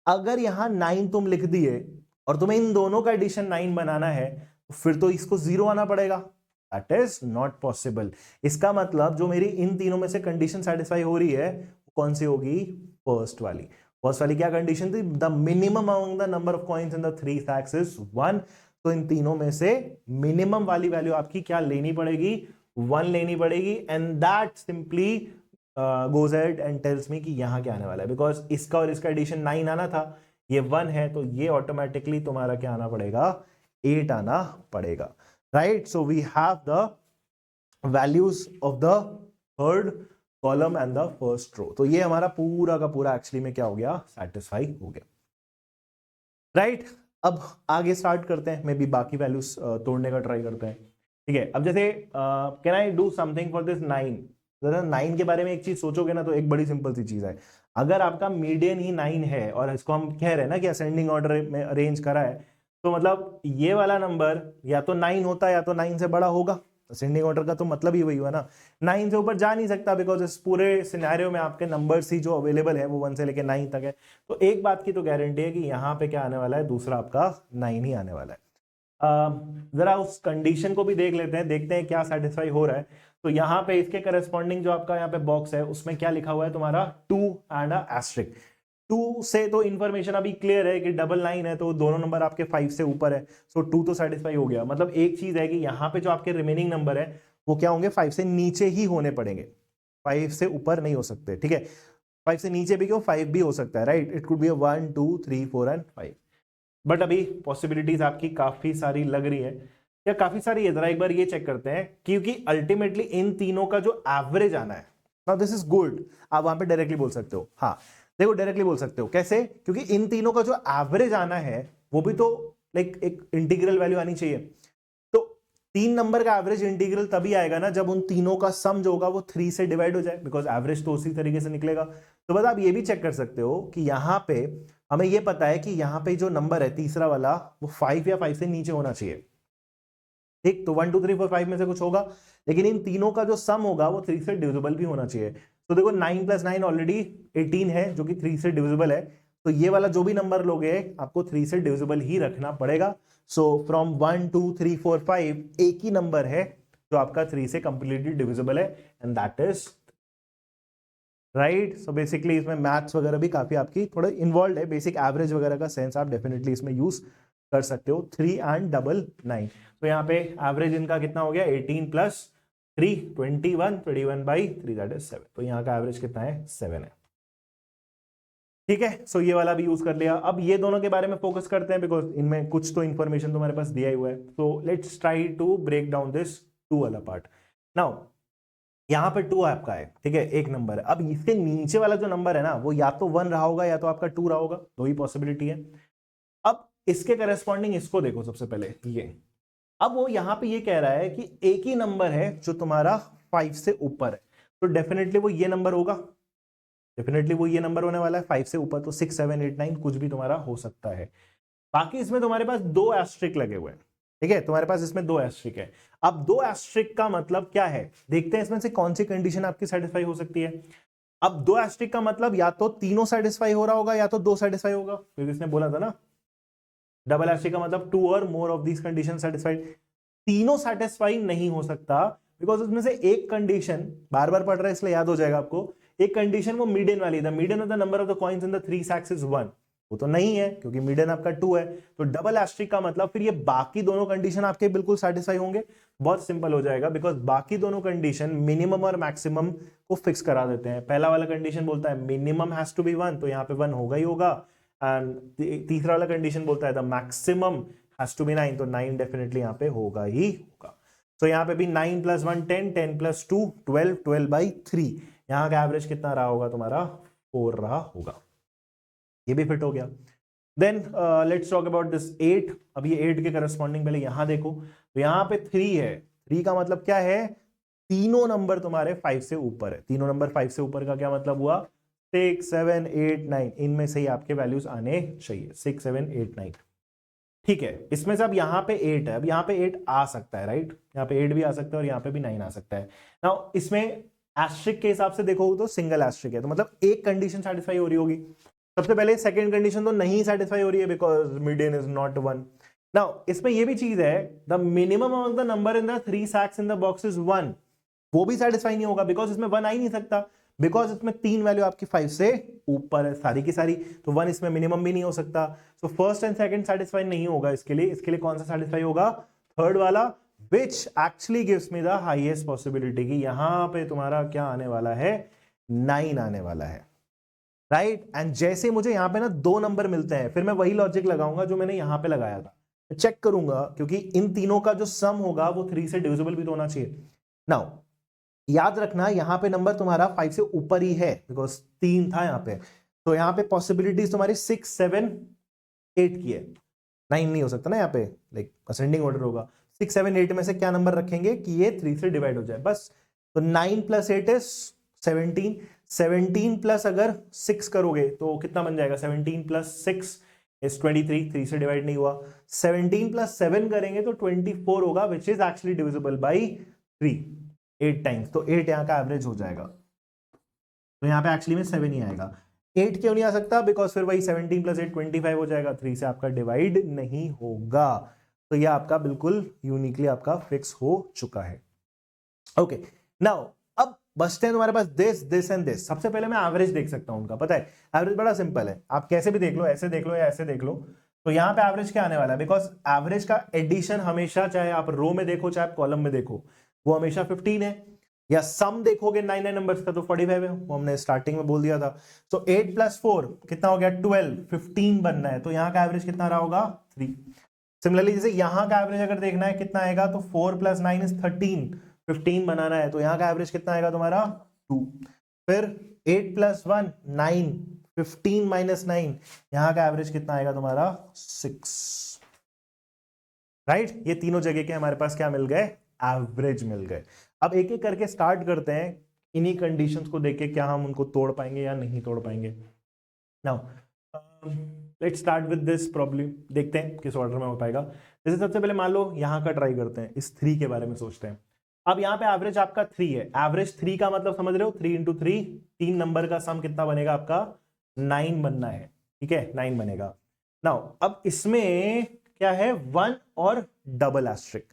अगर यहां 9 तुम लिख दिए और तुम्हें इन दोनों का एडिशन 9 बनाना है, तो फिर तो इसको 0 आना पड़ेगा। That is not possible. इसका मतलब जो मेरी इन तीनों में से कंडीशन सेटिस्फाई हो रही है वो कौन सी होगी? फर्स्ट वाली। फर्स्ट वाली क्या कंडीशन थी? The minimum among the number of coins in the 3 sacks is 1। तो इन तीनों में से मिनिमम वाली वैल्यू आपकी क्या लेनी पड़ेगी? 1 लेनी पड़ेगी। And that simply goes ahead and tells me कि यहां क्या आने वाला है, बिकॉज इसका और इसका एडिशन 9 आना था, ये 1 है, तो ये ऑटोमेटिकली तुम्हारा क्या आना पड़ेगा? 8 आना पड़ेगा, right. So we have the values of the third column and the first row. तो ये हमारा पूरा का पूरा एक्चुअली में क्या हो गया? सेटिस्फाई हो गया, राइट। अब आगे स्टार्ट करते हैं, मे बी बाकी वैल्यूज तोड़ने का ट्राई करते हैं, ठीक है। अब जैसे can I do something for this 9? जरा 9 के बारे में एक चीज सोचोगे ना, तो एक बड़ी सिंपल सी चीज है, अगर आपका मीडियन ही 9 है और इसको हम कह रहे हैं ना कि असेंडिंग ऑर्डर में अरेंज करा है, तो मतलब ये वाला नंबर या तो 9 होता है या तो 9 से बड़ा होगा। असेंडिंग ऑर्डर का तो मतलब ही वही हुआ ना, 9 से ऊपर जा नहीं सकता, बिकॉज इस पूरे सिनेरियो में आपके नंबर्स ही जो अवेलेबल है वो 1 से लेके 9 तक है। तो एक बात की तो गारंटी है कि यहाँ पे क्या आने वाला है? दूसरा आपका 9 ही आने वाला है। जरा उस कंडीशन को भी देख लेते हैं, देखते हैं क्या सेटिस्फाई हो रहा है। तो यहाँ पे इसके करस्पॉन्डिंग जो आपका यहाँ पे बॉक्स है उसमें क्या लिखा हुआ है तुम्हारा? 2 एंड एस्ट्रिक। 2 से तो इंफॉर्मेशन अभी क्लियर है कि 9 है, तो दोनों नंबर आपके 5 से ऊपर है, सो 2 तो सेटिस्फाई हो गया। मतलब एक चीज है कि यहाँ पे जो आपके रिमेनिंग नंबर है वो क्या होंगे? 5 से नीचे ही होने पड़ेंगे, 5 से ऊपर नहीं हो सकते, ठीक है। 5 से नीचे भी क्यों? 5 भी हो सकता है, right. It could be 1 2 3 4 and 5। But अभी पॉसिबिलिटीज आपकी काफी सारी लग रही है, या काफी सारी है, जरा एक बार ये चेक करते हैं, क्योंकि अल्टीमेटली इन तीनों का जो एवरेज आना है, नाउ दिस इज गुड। आप वहां पे डायरेक्टली बोल सकते हो, हाँ देखो डायरेक्टली बोल सकते हो। कैसे? क्योंकि इन तीनों का जो एवरेज आना है वो भी तो लाइक एक इंटीग्रल वैल्यू आनी चाहिए। तो 3 नंबर का एवरेज इंटीग्रल तभी आएगा ना जब उन तीनों का सम जो होगा वो 3 से डिवाइड हो जाए, बिकॉज एवरेज तो उसी तरीके से निकलेगा। तो बस आप ये भी चेक कर सकते हो कि यहाँ पे हमें ये पता है कि यहाँ पे जो नंबर है तीसरा वाला वो 5 या 5 से नीचे होना चाहिए, ठीक। तो 1 2 3 4 5 में से कुछ होगा, लेकिन इन तीनों का जो सम होगा वो 3 से डिविजिबल भी होना चाहिए। तो देखो 9 + 9 ऑलरेडी 18 है जो कि 3 से डिविजिबल है, तो ये वाला जो भी नंबर लोगे आपको 3 से डिविजिबल ही रखना पड़ेगा। सो फ्रॉम 1 2 3 4 5 एक ही नंबर है जो आपका 3 से कंप्लीटली डिविजिबल है, and that is right. So basically इसमें मैथ्स वगैरह भी काफी आपकी थोड़ा इन्वॉल्व है, बेसिक एवरेज वगैरह का सेंस आप डेफिनेटली इसमें यूज कर सकते हो। 3 and 9, तो यहाँ पे एवरेज इनका कितना हो गया 18 + 3 21, 21/3 दैट इज 7। तो यहाँ का एवरेज कितना है 7 है। ठीक है, सो ये वाला भी यूज कर लिया। अब ये दोनों के बारे में फोकस करते हैं बिकॉज इनमें कुछ तो इन्फॉर्मेशन तुम्हारे पास दिया ही हुआ है। तो let's try to break down this 2 वाला पार्ट। नाउ यहाँ पे 2 आपका है, ठीक है, एक नंबर है। अब इसके नीचे वाला जो नंबर है ना वो या तो 1 रहा होगा या तो आपका 2 रहा होगा, दो ही पॉसिबिलिटी है। अब इसके करस्पॉन्डिंग इसको देखो सबसे पहले ये। अब वो यहाँ पे ये कह रहा है कि एक ही नंबर है जो तुम्हारा 5 से ऊपर है, तो डेफिनेटली वो ये नंबर होगा, डेफिनेटली वो ये नंबर होने वाला है 5 से ऊपर। तो 6 7 8 9 कुछ भी तुम्हारा हो सकता है। बाकी इसमें तुम्हारे पास 2 एस्ट्रिक लगे हुए हैं, ठीक है, तुम्हारे पास इसमें 2 एस्ट्रिक है। अब 2 एस्ट्रिक का मतलब क्या है, देखते हैं इसमें से कौन सी कंडीशन आपकी सेटिस्फाई हो सकती है। अब 2 एस्ट्रिक का मतलब या तो तीनों सेटिस्फाई हो रहा होगा या तो 2 सेटिस्फाई होगा, क्योंकि इसने बोला था ना डबल एस्ट्रिक का मतलब 2 और more of these condition satisfied. तीनों सेटिस्फाई नहीं हो सकता बिकॉज उसमें से एक कंडीशन, बार बार पढ़ रहा है इसलिए याद हो जाएगा आपको, एक कंडीशन वो मीडियन वाली, the median of the number of the coins in the 3 sacks is 1, वो तो नहीं है क्योंकि मीडियन आपका 2 है। तो डबल एस्ट्रिक का मतलब फिर ये बाकी दोनों कंडीशन आपके बिल्कुल सेटिस्फाई होंगे। बहुत सिंपल हो जाएगा बिकॉज बाकी दोनों कंडीशन मिनिमम और मैक्सिमम को फिक्स करा देते हैं। पहला वाला कंडीशन बोलता है मिनिमम हैज टू बी 1, तो यहाँ पे 1 होगा ही होगा। एंड तीसरा वाला कंडीशन बोलता है the maximum has to be 9, तो 9 डेफिनेटली यहाँ पे होगा ही होगा। तो यहाँ पे भी 9 + 1 10, 10 + 2 12, 12/3। यहाँ का एवरेज कितना रहा होगा तुम्हारा 4 रहा होगा, ये भी फिट हो गया। Then let's talk about this 8। अब ये 8 के करस्पॉन्डिंग पहले यहां देखो, तो यहाँ पे 3 है। 3 का मतलब क्या है, तीनों नंबर तुम्हारे 5 से ऊपर है। तीनों नंबर 5 से ऊपर का क्या मतलब हुआ, 6 7 8 9, इनमें से ही आपके वैल्यूज आने चाहिए 6 7 8 9। ठीक है, इसमें से अब यहाँ पे 8 है, अब यहाँ पे 8 आ सकता है, राइट, यहाँ पे 8 भी आ सकता है और यहाँ पे भी 9 आ सकता है। नाउ इसमें एस्ट्रिक के हिसाब से देखो तो सिंगल एस्ट्रिक है, तो मतलब एक कंडीशन सेटिस्फाई हो रही होगी। सबसे पहले सेकंड कंडीशन तो नहीं सेटिस्फाई हो रही है because median is not 1। Now इसमें ये भी चीज है, the minimum among the number in the 3 sacks in the box is 1, वो भी सेटिस्फाई नहीं होगा बिकॉज इसमें 1 आ ही नहीं सकता, बिकॉज इसमें 3 वैल्यू आपकी 5 से ऊपर है सारी की सारी, तो 1 इसमें मिनिमम भी नहीं हो सकता। So first and second satisfy नहीं होगा इसके लिए कौन सा सेटिस्फाई होगा, थर्ड वाला, which actually gives me the highest possibility कि यहां पे तुम्हारा क्या आने वाला है 9 आने वाला है, राइट। एंड जैसे मुझे यहां पे ना 2 नंबर मिलते हैं फिर मैं वही लॉजिक लगाऊंगा जो मैंने यहां पे लगाया था, चेक करूंगा क्योंकि इन तीनों का जो सम होगा वो 3 से डिविजिबल भी तो होना चाहिए। नाउ याद रखना यहां पे नंबर तुम्हारा 5 से ऊपर ही है बिकॉज 3 था यहां पे, तो यहां पे पॉसिबिलिटीज तुम्हारी 6 7 8 की है, 9 नहीं हो सकता ना यहाँ पे, लाइक असेंडिंग ऑर्डर होगा। 6 7 8 में से क्या नंबर रखेंगे कि ये 3 से डिवाइड हो जाए बस। तो 9 + 8 इज 17, 17 प्लस अगर 6 करोगे तो कितना बन जाएगा, 17 + 6 इज 23, 3 से डिवाइड नहीं हुआ। 17 + 7 करेंगे तो 24 होगा which is actually divisible by 3 8 times, तो 8 यहाँ का एवरेज हो जाएगा। तो यहाँ पे एक्चुअली में 7 ही आएगा। 8 क्यों नहीं आ सकता, बिकॉज फिर वही 17 + 8 25 हो जाएगा, 3 से आपका डिवाइड नहीं होगा। तो ये आपका बिल्कुल यूनिकली आपका फिक्स हो चुका है। ओके, नाउ अब बचते हैं तुम्हारे पास दिस दिस एंड दिस। सबसे पहले मैं एवरेज देख सकता हूं उनका, पता है एवरेज बड़ा सिंपल है, आप कैसे भी देख लो, ऐसे देख लो या ऐसे देख लो। तो यहाँ पे एवरेज क्या आने वाला है, बिकॉज एवरेज का एडिशन हमेशा, चाहे आप रो में देखो चाहे आप कॉलम में देखो, वो हमेशा 15 है। या सम देखोगे 9 9 नंबर्स का तो 45 है, वो हमने स्टार्टिंग में बोल दिया था। सो 8 + 4 कितना हो गया 12, 15 बनना है, तो यहाँ का एवरेज कितना रहा होगा 3। सिमिलरली जैसे यहाँ का एवरेज अगर देखना है कितना आएगा, तो 4 + 9 इज 13, 15 बनाना है, तो यहाँ का एवरेज कितना आएगा तुम्हारा 2। फिर 8 + 1 9, 15 - 9, यहाँ का एवरेज कितना आएगा तुम्हारा 6, राइट। ये तीनों जगह के हमारे पास क्या मिल गए, एवरेज मिल गए। अब एक एक करके स्टार्ट करते हैं, इन्हीं कंडीशंस को देख के क्या हम उनको तोड़ पाएंगे या नहीं तोड़ पाएंगे। Now let's start with this problem, देखते हैं किस ऑर्डर में हो पाएगा। जैसे सबसे पहले मान लो यहाँ का ट्राई करते हैं, इस 3 के बारे में सोचते हैं। अब यहाँ पे एवरेज आपका 3 है, एवरेज 3 का मतलब समझ रहे हो, 3 इंटू 3, 3 नंबर का सम कितना बनेगा आपका, 9 बनना है, ठीक है, 9 बनेगा। नाउ अब इसमें क्या है, 1 और डबल एस्ट्रिक,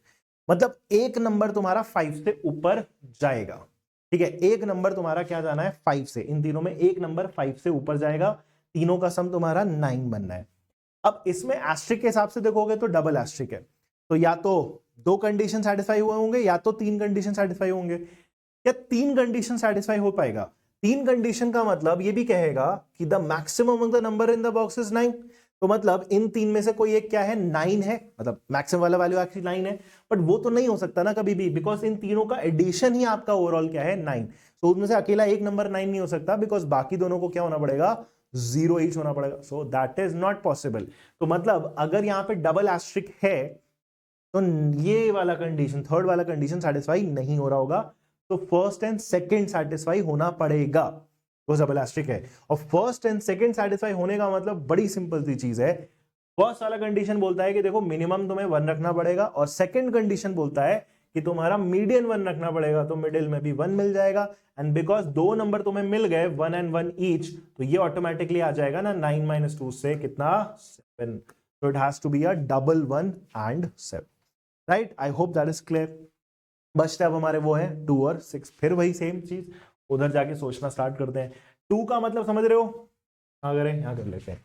मतलब एक नंबर तुम्हारा 5 से ऊपर जाएगा, ठीक है, एक नंबर तुम्हारा क्या जाना है 5 से, इन तीनों में एक नंबर 5 से ऊपर जाएगा, तीनों का सम तुम्हारा 9 बनना है। अब इसमें एस्ट्रिक के हिसाब से देखोगे तो डबल एस्ट्रिक है, तो या तो 2 कंडीशन सेटिस्फाई हुए होंगे या तो 3 कंडीशन सेटिस्फाई होंगे। क्या 3 कंडीशन सेटिस्फाई हो पाएगा? 3 कंडीशन का मतलब ये भी कहेगा कि the maximum of the number in the box is 9, तो मतलब इन 3 में से कोई एक क्या है, 9 है, मतलब मैक्सिमम वाला वैल्यू एक्चुअली 9 है, बट वो तो नहीं हो सकता ना कभी भी, बिकॉज इन तीनों का एडिशन ही आपका ओवरऑल क्या है, 9। तो उसमें से अकेला एक नंबर 9 नहीं हो सकता, बिकॉज बाकी दोनों को क्या होना पड़ेगा, 0 ईच होना पड़ेगा, सो दैट इज नॉट पॉसिबल। तो मतलब अगर यहां पे डबल एस्ट्रिक है तो ये वाला कंडीशन, थर्ड वाला कंडीशन सेटिस्फाई नहीं हो रहा होगा, तो फर्स्ट एंड सेकंड सेटिस्फाई होना पड़ेगा, तो डबल एस्ट्रिक है। और फर्स्ट एंड सेकंड सेटिस्फाई होने का मतलब बड़ी सिंपल सी चीज है, फर्स्ट वाला कंडीशन बोलता है कि देखो मिनिमम तुम्हें 1 रखना पड़ेगा, और सेकंड कंडीशन बोलता है कि तुम्हारा मीडियन 1 रखना पड़ेगा, तो मिडिल में भी 1 मिल जाएगा, एंड बिकॉज 2 नंबर तुम्हें मिल गए 1 एंड 1 ईच, तो ये ऑटोमेटिकली आ जाएगा ना 9 माइनस 2 से कितना, 7, so it has to be a double 1 and 7, right. I hope that is clear. बचते अब हमारे वो है 2 और 6, फिर वही सेम चीज, उधर जाके सोचना स्टार्ट करते हैं। 2 का मतलब समझ रहे हो, हाँ करें, यहाँ कर लेते हैं।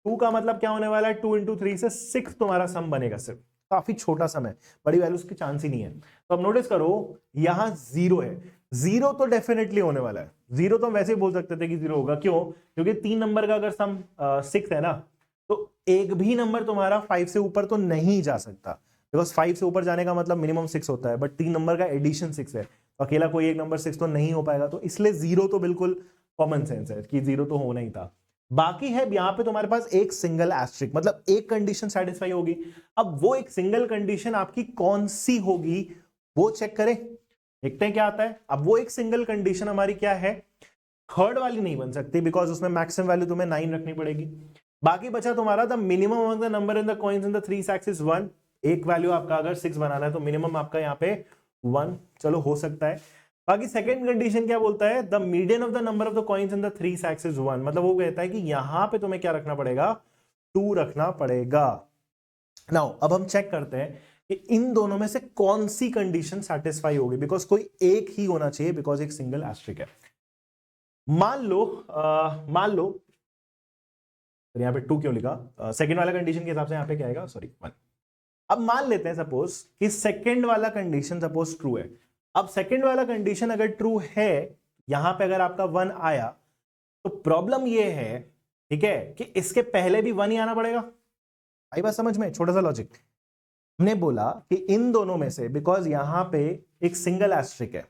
2 का मतलब क्या होने वाला है, 2 इंटू 3 से 6 तुम्हारा सम बनेगा, सिर्फ काफी छोटा सम है, बड़ी वैल्यूज की चांस ही नहीं है। तो अब नोटिस करो यहां 0 है, 0 तो डेफिनेटली होने वाला है, 0 तो हम वैसे ही बोल सकते थे कि 0 होगा, क्यों, क्योंकि 3 नंबर का अगर सम 6 है ना, तो एक भी नंबर तुम्हारा 5 से ऊपर तो नहीं जा सकता, बिकॉज 5 से ऊपर जाने का मतलब मिनिमम 6 होता है, बट 3 नंबर का एडिशन 6 है, तो अकेला कोई एक नंबर 6 तो नहीं हो पाएगा, तो इसलिए 0 तो बिल्कुल कॉमन सेंस है कि 0 तो होना ही था। बाकी है यहां पे तुम्हारे पास एक सिंगल एस्ट्रिक, मतलब एक कंडीशन सेटिस्फाई होगी। अब वो एक सिंगल कंडीशन आपकी कौन सी होगी वो चेक करें, देखते हैं क्या आता है। अब वो एक सिंगल कंडीशन हमारी क्या है, थर्ड वाली नहीं बन सकती, बिकॉज उसमें मैक्सिमम वैल्यू तुम्हें 9 रखनी पड़ेगी। बाकी बचा तुम्हारा the minimum among the number in the coins in the 3 sacks is 1, एक वैल्यू आपका अगर 6 बनाना है तो मिनिमम आपका यहाँ पे 1, चलो हो सकता है। बाकी सेकंड कंडीशन क्या बोलता है, the median of the number of the coins in the 3 sacks is 1, मतलब वो कहता है कि यहां पे तुम्हें क्या रखना पड़ेगा, 2 रखना पड़ेगा। नाउ अब हम चेक करते हैं कि इन दोनों में से कौन सी कंडीशन सेटिस्फाई होगी, बिकॉज कोई एक ही होना चाहिए, बिकॉज एक सिंगल एस्ट्रिक है। मान लो तो यहाँ पे 2 क्यों लिखा, सेकंड वाला कंडीशन के हिसाब से यहाँ पे क्या आएगा, सॉरी 1। अब मान लेते हैं सपोज कि सेकंड वाला कंडीशन सपोज ट्रू है। अब सेकंड वाला कंडीशन अगर ट्रू है, यहां पे अगर आपका 1 आया, तो प्रॉब्लम ये है, ठीक है, कि इसके पहले भी 1 ही आना पड़ेगा। आई बात समझ में, छोटा सा लॉजिक, हमने बोला कि इन दोनों में से, बिकॉज यहां पे एक सिंगल एस्ट्रिक है,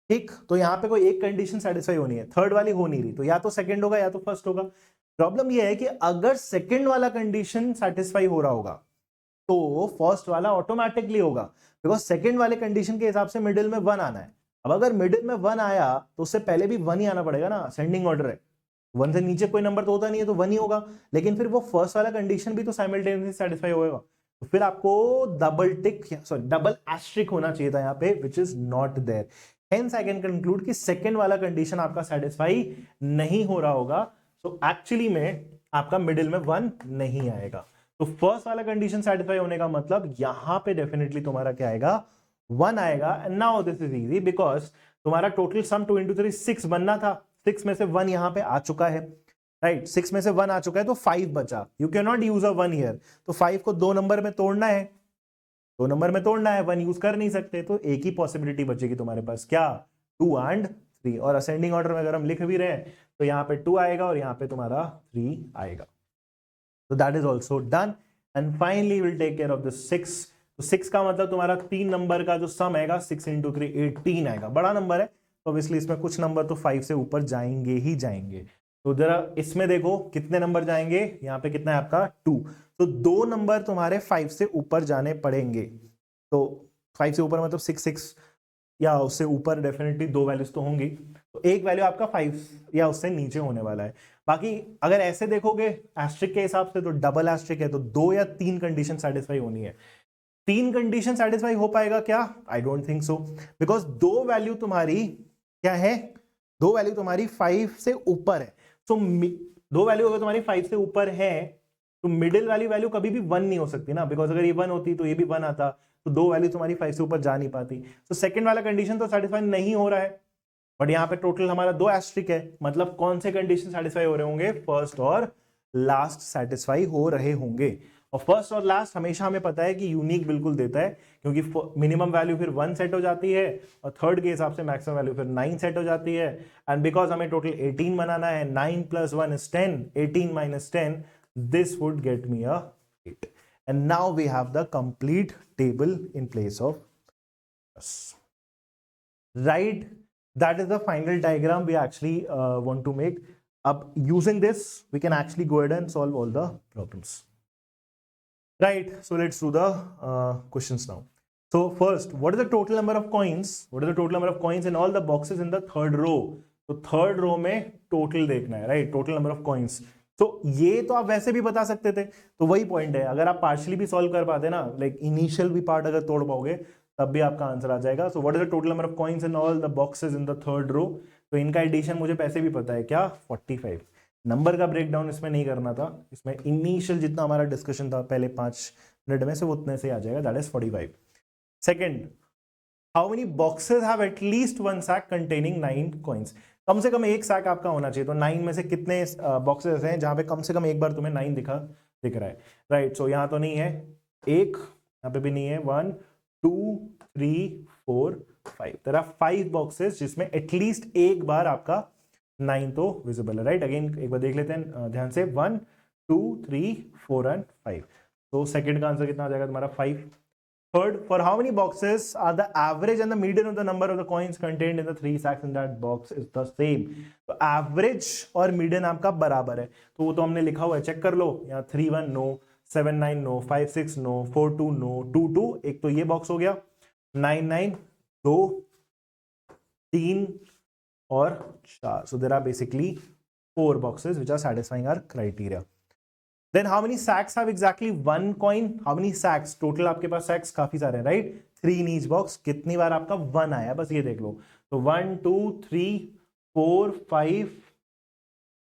ठीक, तो यहां पे कोई एक कंडीशन सेटिस्फाई होनी है, थर्ड वाली हो नहीं रही, तो या तो सेकंड होगा या तो फर्स्ट होगा। प्रॉब्लम यह है कि अगर सेकंड वाला कंडीशन सेटिस्फाई हो रहा होगा तो फर्स्ट वाला ऑटोमेटिकली होगा, बिकॉज सेकंड वाले कंडीशन के हिसाब से मिडिल में 1 आना है। अब अगर मिडिल में 1 आया तो उससे पहले भी 1 ही आना पड़ेगा ना, असेंडिंग ऑर्डर है, 1 से नीचे कोई नंबर तो होता नहीं है, तो 1 ही होगा, लेकिन फिर वो फर्स्ट वाला कंडीशन भी तो साइमल्टेनियसली सेटिस्फाई होगा, तो फिर आपको double tick, sorry double asterisk होना चाहिए था यहाँ पे, which is not there. Hence I can conclude कि सेकंड वाला कंडीशन आपका सेटिस्फाई नहीं हो रहा होगा, तो एक्चुअली में आपका मिडिल में 1 नहीं आएगा। तो फर्स्ट वाला कंडीशन सेटिस्फाई होने का मतलब यहां पे डेफिनेटली तुम्हारा क्या आएगा, 1 आएगा। And now this is easy, because तुम्हारा टोटल सम 2 इंटू 3 6 बनना था, 6 में से 1 यहां पे आ चुका है, राइट, 6 में से 1 आ चुका है, तो 5 बचा। You can not use a 1 here, तो 5 को 2 नंबर में तोड़ना है, 2 नंबर में तोड़ना है, 1 यूज कर नहीं सकते, तो एक ही पॉसिबिलिटी बचेगी तुम्हारे पास, क्या, 2 एंड 3। और असेंडिंग ऑर्डर में अगर हम लिख भी रहे हैं तो यहाँ पे 2 आएगा और यहाँ पे तुम्हारा 3 आएगा। So that is also done, and finally we'll take care of the 6. तो 6 का मतलब तुम्हारा 3 नंबर का जो सम आएगा 6 इंटू 3 18 आएगा, बड़ा नंबर है, तो ऑब्वियसली इसमें कुछ नंबर तो 5 से ऊपर जाएंगे ही जाएंगे। तो जरा इसमें देखो कितने नंबर जाएंगे, यहाँ पे कितना है आपका 2, तो 2 नंबर तुम्हारे 5 से ऊपर जाने पड़ेंगे। तो 5 से ऊपर मतलब 6 6 या उससे ऊपर डेफिनेटली 2 वैल्यूज तो होंगी, तो एक वैल्यू आपका 5 या उससे नीचे होने वाला है। बाकी अगर ऐसे देखोगे एस्ट्रिक के हिसाब से, तो डबल एस्ट्रिक है तो 2 या 3 कंडीशन सेटिस्फाई होनी है। तीन कंडीशन सेटिस्फाई हो पाएगा क्या? I don't think so, because दो वैल्यू तुम्हारी क्या है, दो वैल्यू तुम्हारी 5 से ऊपर है। सो दो वैल्यू अगर तुम्हारी 5 से ऊपर है तो मिडिल वाली वैल्यू कभी भी 1 नहीं हो सकती ना, बिकॉज अगर ये 1 होती तो ये भी 1 आता, तो दो वैल्यू तुम्हारी 5 से ऊपर जा नहीं पाती। तो सेकंड वाला कंडीशन तो सेटिस्फाई नहीं हो रहा है, बट यहाँ पे टोटल हमारा 2 एस्ट्रिक है, मतलब कौन से कंडीशन सेटिस्फाई हो रहे होंगे? फर्स्ट और लास्ट सेटिस्फाई हो रहे होंगे। और फर्स्ट और लास्ट हमेशा हमें पता है कि यूनिक बिल्कुल देता है, क्योंकि मिनिमम वैल्यू फिर 1 सेट हो जाती है और थर्ड के हिसाब से मैक्सिमम वैल्यू फिर 9 सेट हो जाती है। एंड बिकॉज हमें टोटल 18 बनाना है, 9 + 1 is 10, 18 - 10, this would get me a 8. And now we have the complete table in place of us. Right? That is the final diagram we actually want to make. Up using this, we can actually go ahead and solve all the problems. Right, so let's do the questions now. So first, what is the total number of coins? What is the total number of coins in all the boxes in the third row? तो third row में total देखना है, right, total number of coins. तो ये तो आप वैसे भी बता सकते थे, तो वही पॉइंट है, अगर आप पार्शियली भी सॉल्व कर पाते ना, लाइक इनिशियल भी पार्ट अगर तोड़ पाओगे तब भी आपका आंसर आ जाएगा। So what is the total number of coins in all the boxes in the third row? तो इनका एडिशन मुझे पैसे भी पता है, क्या? 45। नंबर का ब्रेकडाउन इसमें नहीं करना था, इसमें इनिशियल जितना हमारा डिस्कशन था पहले 5 मिनट में से वो उतने से आ जाएगा, that is 45। Second, how many boxes have at least one sack containing 9 coins? कम से कम एक सैक आपका होना चाहिए, तो 9 में से कितने बॉक्सेस हैं जहां पे कम से कम एक बार तुम्हें 9 दिख रहा है, राइट? सो यहां तो नहीं है, एक यहां पे भी नहीं है, 1 2 3 4 5, देयर आर 5 बॉक्सेस जिसमें एटलीस्ट एक बार आपका 9 तो विजिबल है, राइट? अगेन एक बार देख लेते हैं ध्यान से, 1 2 3 4 एंड 5। तो सेकंड का आंसर कितना आ जाएगा तुम्हारा? 5। Third, for how many boxes are the average and the median of the number of the coins contained in the 3 sacks in that box is the same? तो average और median आपका बराबर है, तो वो तो हमने लिखा हुआ है, चेक कर लो। यहाँ 3 1 नो, 7 9 नो, 5 6 नो, 4 2 नो, 2 2, एक तो ये बॉक्स हो गया, 9 9 2 3 और 4। So there are basically 4 boxes which are satisfying our criteria. Then how many sacks have exactly 1 coin? How many sacks? Total आपके पास sacks काफी सारे हैं, right? 3 in each box. कितनी बार आपका 1 आया, बस ये देख लो। तो 1 2 3 4 5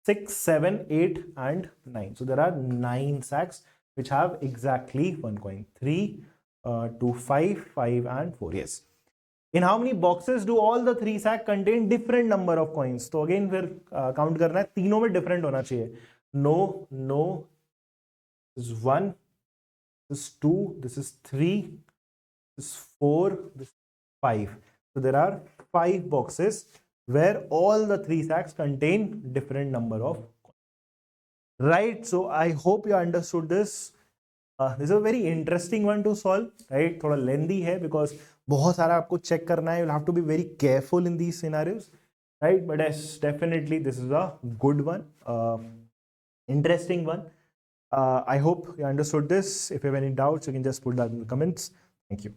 6 7 8 and 9. So there are 9 sacks which have exactly 1 coin. 3 2 5 5 and 4. Yes. In how many boxes do all the 3 sacks contain different number of coins? तो again फिर काउंट करना है, तीनों में डिफरेंट होना चाहिए। No no, this is 1, this is 2, this is 3, this is 4, this is 5. So there are 5 boxes where all the 3 sacks contain different number of coins. Right? So I hope you understood this. This is a very interesting one to solve, right? थोड़ा lengthy है because बहुत सारा आपको check करना है. You'll have to be very careful in these scenarios, right? But yes, definitely this is a good one, interesting one. I hope you understood this. If you have any doubts, you can just put that in the comments. Thank you.